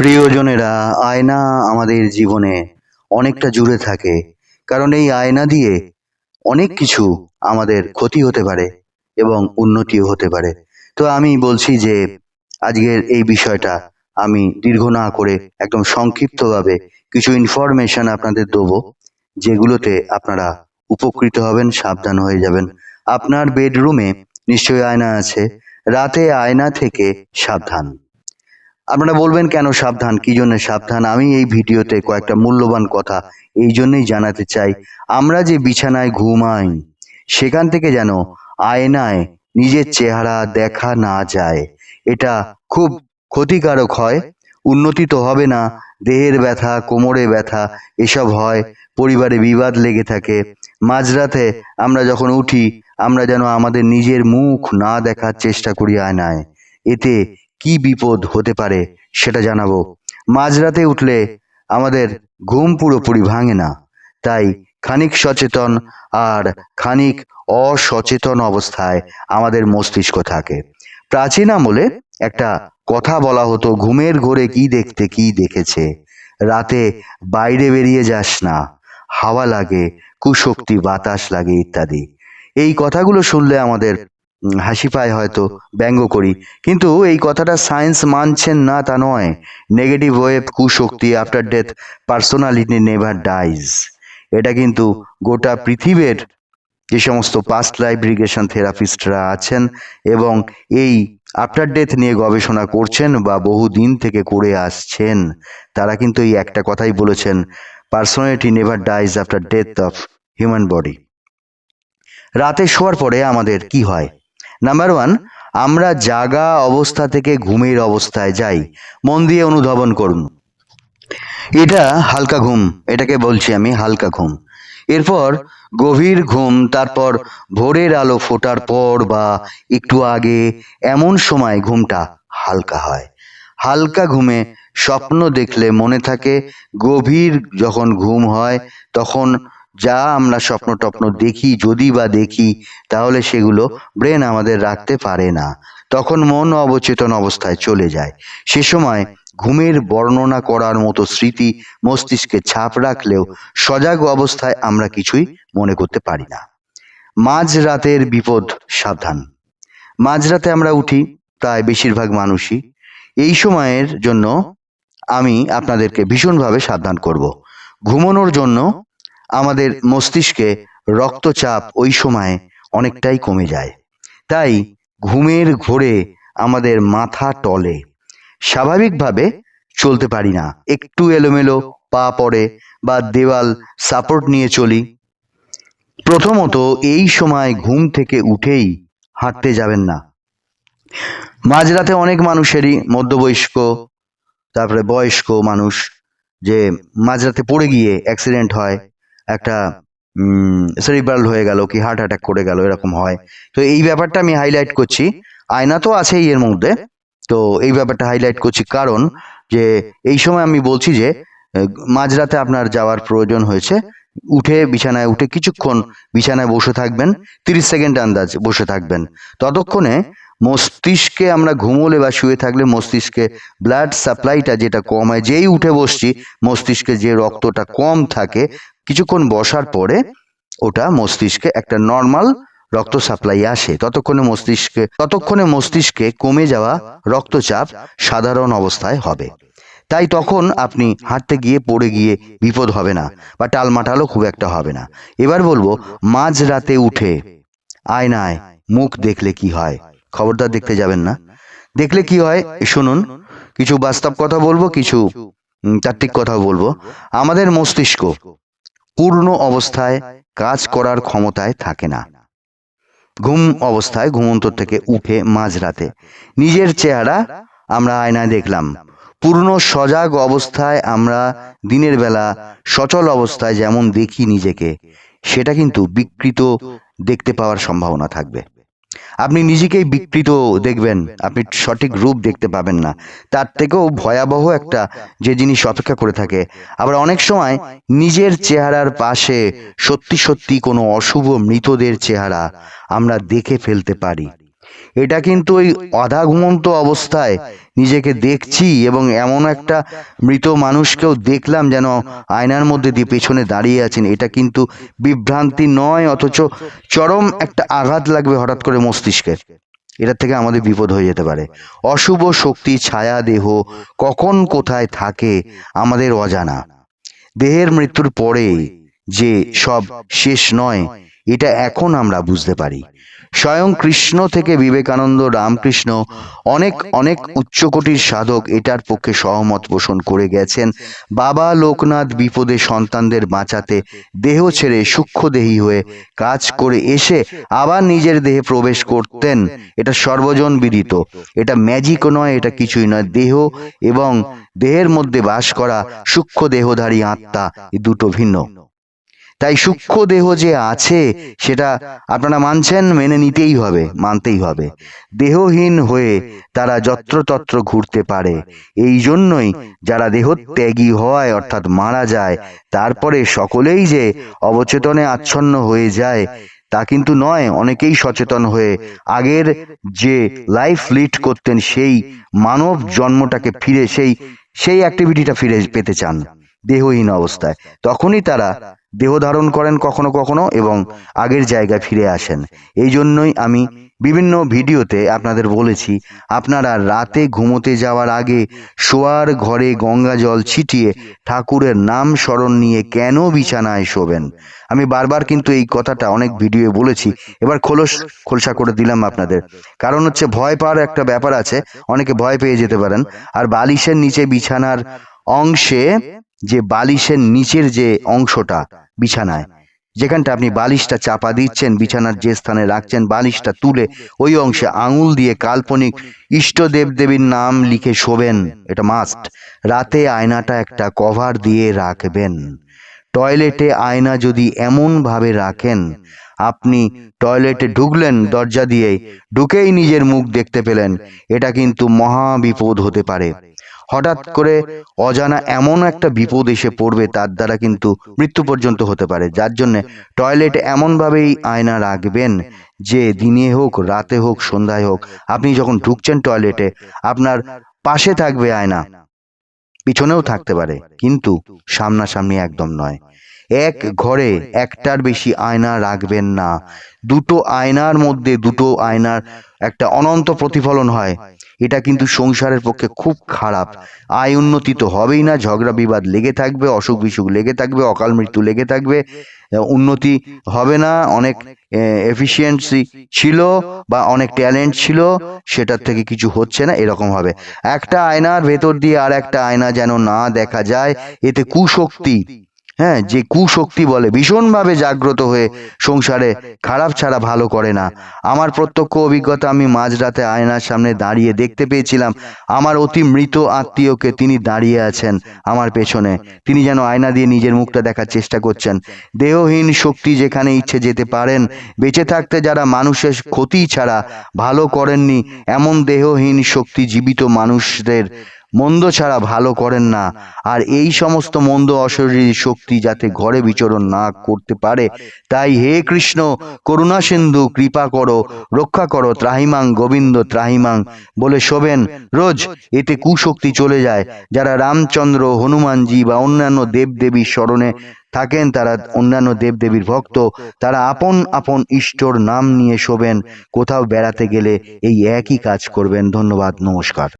প্রিয়জনেরা, আয়না আমাদের জীবনে অনেকটা জুড়ে থাকে। কারণ এই আয়না দিয়ে অনেক কিছু আমাদের ক্ষতি হতে পারে এবং উন্নতিও হতে পারে। তো আমি বলছি যে আজকের এই বিষয়টা আমি দীর্ঘ না করে একদম সংক্ষিপ্তভাবে কিছু ইনফরমেশন আপনাদের দেবো, যেগুলোতে আপনারা উপকৃত হবেন, সাবধান হয়ে যাবেন। আপনার বেডরুমে নিশ্চয়ই আয়না আছে। রাতে আয়না থেকে সাবধান। আপনারা বলবেন কেন সাবধান, কি জন্য সাবধান? আমি এই ভিডিওতে কয়েকটা মূল্যবান কথা এই জন্যই জানাতে চাই। আমরা যে বিছানায় ঘুমাই সেখান থেকে যেন আয়নায় নিজের চেহারা দেখা না যায়। এটা খুব ক্ষতিকারক হয়। উন্নতি তো হবে না, দেহের ব্যথা, কোমরে ব্যথা এসব হয়, পরিবারে বিবাদ লেগে থাকে। মাঝরাতে আমরা যখন উঠি আমরা যেন আমাদের নিজের মুখ না দেখার চেষ্টা করি আয়নায়। এতে কি বিপদ হতে পারে সেটা জানাবো। মাঝরাতে উঠলে আমাদের ঘুম পুরোপুরি ভাঙে না, তাই খানিক সচেতন আর খানিক অসচেতন অবস্থায় আমাদের মস্তিষ্ক থাকে। প্রাচীন আমলে একটা কথা বলা হতো, ঘুমের ঘোরে কি দেখতে কি দেখেছে, রাতে বাইরে বেরিয়ে যাস না, হাওয়া লাগে, কুশক্তি বাতাস লাগে ইত্যাদি। এই কথাগুলো শুনলে আমাদের হাসি পায়, হয়তো ব্যঙ্গ করি, কিন্তু এই কথাটা সায়েন্স মানছেন না তা নয়। নেগেটিভ ওয়েভ, কুশক্তি, after death personality never dies, এটা কিন্তু গোটা পৃথিবীর যে সমস্ত পাস্ট লাইফ রিগ্রেশন থেরাপিস্টরা আছেন এবং এই আফটার ডেথ নিয়ে গবেষণা করছেন বা বহু দিন থেকে করে আসছেন, তারা কিন্তু এই একটা কথাই বলেছেন, personality never dies after death of human body. রাতে শোয়ার পরে আমাদের কি হয়? নাম্বার ওয়ান, আমরা জাগা অবস্থা থেকে ঘুমের অবস্থায় যাই। মন দিয়ে অনুধাবন করুন। এটা হালকা ঘুম, এটাকে বলছি আমি হালকা ঘুম। এরপর গভীর ঘুম, তারপর ভোরের আলো ফোটার পর বা একটু আগে, এমন সময় ঘুমটা হালকা হয়। হালকা ঘুমে স্বপ্ন দেখলে মনে থাকে। গভীর যখন ঘুম হয় তখন যা আমরা স্বপ্ন টপ্ন দেখি, যদি বা দেখি, তাহলে সেগুলো ব্রেন আমাদের রাখতে পারে না, তখন মন অবচেতন অবস্থায় চলে যায়। সে সময় ঘুমের বর্ণনা করার মতো স্মৃতি মস্তিষ্কে ছাপ রাখলেও সজাগ অবস্থায় আমরা কিছুই মনে করতে পারি না। মাঝ রাতের বিপদ, সাবধান। মাঝরাতে আমরা উঠি প্রায় বেশিরভাগ মানুষই। এই সময়ের জন্য আমি আপনাদেরকে ভীষণভাবে সাবধান করব। ঘুমানোর জন্য আমাদের মস্তিষ্কে রক্তচাপ ওই সময় অনেকটাই কমে যায়, তাই ঘুমের ঘোরে আমাদের মাথা টলে, স্বাভাবিকভাবে চলতে পারি না, একটু এলোমেলো পা পড়ে বা দেওয়াল সাপোর্ট নিয়ে চলি। প্রথমত, এই সময় ঘুম থেকে উঠেই হাঁটতে যাবেন না। মাঝরাতে অনেক মানুষেরই, মধ্যবয়স্ক তারপরে বয়স্ক মানুষ, যে মাঝরাতে পড়ে গিয়ে অ্যাক্সিডেন্ট হয়, একটা সেরিব্রাল হয়ে গেল, কি হার্ট অ্যাটাক করে গেল, এরকম হয়। তো এই ব্যাপারটা আমি হাইলাইট করছি। আয়না তো আছেই এর মধ্যে, তো এই ব্যাপারটা হাইলাইট করছি কারণ যে এই সময় আমি বলছি যে মাঝরাতে আপনার যাওয়ার প্রয়োজন হয়েছে, উঠে বিছানায় উঠে কিছুক্ষণ বিছানায় বসে থাকবেন, 30 সেকেন্ড আন্দাজ বসে থাকবেন। ততক্ষণে মস্তিষ্কে, আমরা ঘুমোলে বা শুয়ে থাকলে মস্তিষ্কে ব্লাড সাপ্লাইটা যেটা কম হয়, যেই উঠে বসছি মস্তিষ্কে যে রক্তটা কম থাকে, কিছুক্ষণ বসার পরে ওটা মস্তিষ্কে একটা নর্মাল রক্ত সাপ্লাই আসে। ততক্ষণে মস্তিষ্কে কমে যাওয়া রক্তচাপ সাধারণ অবস্থায় হবে। তাই তখন আপনি হাঁটতে গিয়ে পড়ে গিয়ে বিপদ হবে না বা টালমাটালও খুব একটা হবে না। এবার বলবো, মাঝরাতে উঠে আয়নায় মুখ দেখলে কি হয়। খবরদার দেখতে যাবেন না। দেখলে কি হয় শুনুন। কিছু বাস্তব কথা বলবো, কিছু তাত্ত্বিক কথা বলবো। আমাদের মস্তিষ্ক পূর্ণ অবস্থায় কাজ করার ক্ষমতায় থাকে না। ঘুম অবস্থায়, ঘুমন্ত থেকে উঠে মাঝরাতে নিজের চেহারা আমরা আয়নায় দেখলাম। পূর্ণ সজাগ অবস্থায় আমরা দিনের বেলা সচল অবস্থায় যেমন দেখি নিজেকে, সেটা কিন্তু বিকৃত দেখতে পাওয়ার সম্ভাবনা থাকবে। আপনি নিজেকেই বিকৃত দেখবেন, আপনি সঠিক রূপ দেখতে পাবেন না। তার থেকেও ভয়াবহ একটা যে জিনিস অপেক্ষা করে থাকে, আবার অনেক সময় নিজের চেহারার পাশে সত্যি সত্যি কোনো অশুভ মৃতদের চেহারা আমরা দেখে ফেলতে পারি। এটা কিন্তু ওই আধা ঘুমন্ত অবস্থায় নিজেকে দেখছি এবং এমন একটা মৃত মানুষকেও দেখলাম যেন আয়নার মধ্যে দিয়ে পেছনে দাঁড়িয়ে আছেন, এটা কিন্তু বিভ্রান্তি নয়, অথচ চরম একটা আঘাত লাগবে হঠাৎ করে মস্তিষ্কে। এটার থেকে আমাদের বিপদ হয়ে যেতে পারে। অশুভ শক্তি ছায়া দেহ কখন কোথায় থাকে আমাদের অজানা। দেহের মৃত্যুর পরে যে সব শেষ নয়, এটা এখন আমরা বুঝতে পারি। স্বয়ং কৃষ্ণ থেকে বিবেকানন্দ, রামকৃষ্ণ, অনেক অনেক উচ্চকোটির সাধক এটার পক্ষে সহমত পোষণ করে গেছেন। বাবা লোকনাথ বিপদে সন্তানদের বাঁচাতে দেহ ছেড়ে সূক্ষ্মদেহী হয়ে কাজ করে এসে আবার নিজের দেহে প্রবেশ করতেন। এটা সর্বজন বিদিত, এটা ম্যাজিকও নয়, এটা কিছুই নয়। দেহ এবং দেহের মধ্যে বাস করা সূক্ষ্ম দেহধারী আত্মা, এই দুটো ভিন্ন। তাই সূক্ষ্ম দেহ যে আছে সেটা আপনারা মানছেন, মেনে নিতেই হবে, মানতেই হবে। দেহহীন হয়ে তারা যত্রতত্র ঘুরতে পারে। এই জন্যই যারা দেহত্যাগী হয় অর্থাৎ মারা যায়, তারপরে সকলেই যে অবচেতনে আচ্ছন্ন হয়ে যায় তা কিন্তু নয়। অনেকেই সচেতন হয়ে আগের যে লাইফ লিড করতেন সেই মানব জন্মটাকে ফিরে সেই অ্যাক্টিভিটিটা ফিরে পেতে চান দেহহীন অবস্থায়। তখনই তারা দেহ ধারণ করেন কখনো কখনো এবং আগের জায়গায় ফিরে আসেন। এই জন্যই আমি বিভিন্ন ভিডিওতে আপনাদের বলেছি, আপনারা রাতে ঘুমোতে যাওয়ার আগে শোয়ার ঘরে গঙ্গা জল ছিটিয়ে ঠাকুরের নাম স্মরণ নিয়ে কেন বিছানায় শোবেন। আমি বারবার কিন্তু এই কথাটা অনেক ভিডিওয়ে বলেছি, এবার খোলসা করে দিলাম আপনাদের। কারণ হচ্ছে ভয় পাওয়ার একটা ব্যাপার আছে, অনেকে ভয় পেয়ে যেতে পারেন। আর বালিশের নিচে বিছানার অংশে, যে বালিশের নিচের যে অংশটা বিছানায়, যেখানটা আপনি বালিশটা চাপা দিচ্ছেন, বিছানার যে স্থানে রাখছেন, বালিশটা তুলে ওই অংশে আঙুল দিয়ে কাল্পনিক ইষ্ট দেবদেবীর নাম লিখে শোবেন। এটা মাস্ট। রাতে আয়নাটা একটা কভার দিয়ে রাখবেন। টয়লেটে আয়না যদি এমন ভাবে রাখেন, আপনি টয়লেটে ঢুকলেন দরজা দিয়ে, ঢুকেই নিজের মুখ দেখতে পেলেন, এটা কিন্তু মহা বিপদ হতে পারে। হঠাৎ করে অজানা এমন একটা বিপদ এসে পড়বে, তার দ্বারা কিন্তু মৃত্যু পর্যন্ত হতে পারে। যার জন্য টয়লেটে এমনভাবেই আয়না রাখবেন যে দিনে হোক, রাতে হোক, সন্ধ্যায় হোক, আপনি যখন ঢুকছেন টয়লেটে আপনার পাশে থাকবে আয়না, পিছনেও থাকতে পারে, কিন্তু সামনাসামনি একদম নয়। এক ঘরে একটার বেশি আয়না রাখবেন না। দুটো আয়নার মধ্যে দুটো আয়নার একটা অনন্ত প্রতিফলন হয়, এটা কিন্তু সংসারের পক্ষে খুব খারাপ। আয় উন্নতি তো হবেই না, ঝগড়া বিবাদ লেগে থাকবে, অসুখ বিসুখ লেগে থাকবে, অকাল মৃত্যু লেগে থাকবে, উন্নতি হবে না। অনেক এফিসিয়েন্সি ছিল বা অনেক ট্যালেন্ট ছিল, সেটার থেকে কিছু হচ্ছে না, এরকম হবে। একটা আয়নার ভেতর দিয়ে আর একটা আয়না যেন না দেখা যায়, এতে কুশক্তি, যে কুশক্তি বলে, ভীষণভাবে জাগ্রত হয়ে সংসারে খারাপ ছাড়া ভালো করে না। আমার প্রত্যক্ষ অভিজ্ঞতা, আমি মাঝরাতে আয়নার সামনে দাঁড়িয়ে দেখতে পেয়েছিলাম আমার অতি মৃত আত্মীয়কে। তিনি দাঁড়িয়ে আছেন আমার পেছনে, তিনি যেন আয়না দিয়ে নিজের মুখটা দেখার চেষ্টা করছেন। দেহহীন শক্তি যেখানে ইচ্ছে যেতে পারেন। বেঁচে থাকতে যারা মানুষের ক্ষতি ছাড়া ভালো করেননি, এমন দেহহীন শক্তি জীবিত মানুষদের মন্দ ছাড়া ভালো করেন না। আর এই সমস্ত মন্দ অশরীরী শক্তি যাতে ঘরে বিচরণ না করতে পারে, তাই হে কৃষ্ণ করুণা সিন্ধু কৃপা করো, রক্ষা করো, ত্রাহিমাং গোবিন্দ ত্রাহিমাং বলে শোবেন রোজ। এতে কুশক্তি চলে যায়। যারা রামচন্দ্র, হনুমানজি বা অন্যান্য দেবদেবীর স্মরণে থাকেন, তারা অন্যান্য দেবদেবীর ভক্ত, তারা আপন আপন ইষ্টর নাম নিয়ে শোবেন। কোথাও বেড়াতে গেলে এই একই কাজ করবেন। ধন্যবাদ, নমস্কার।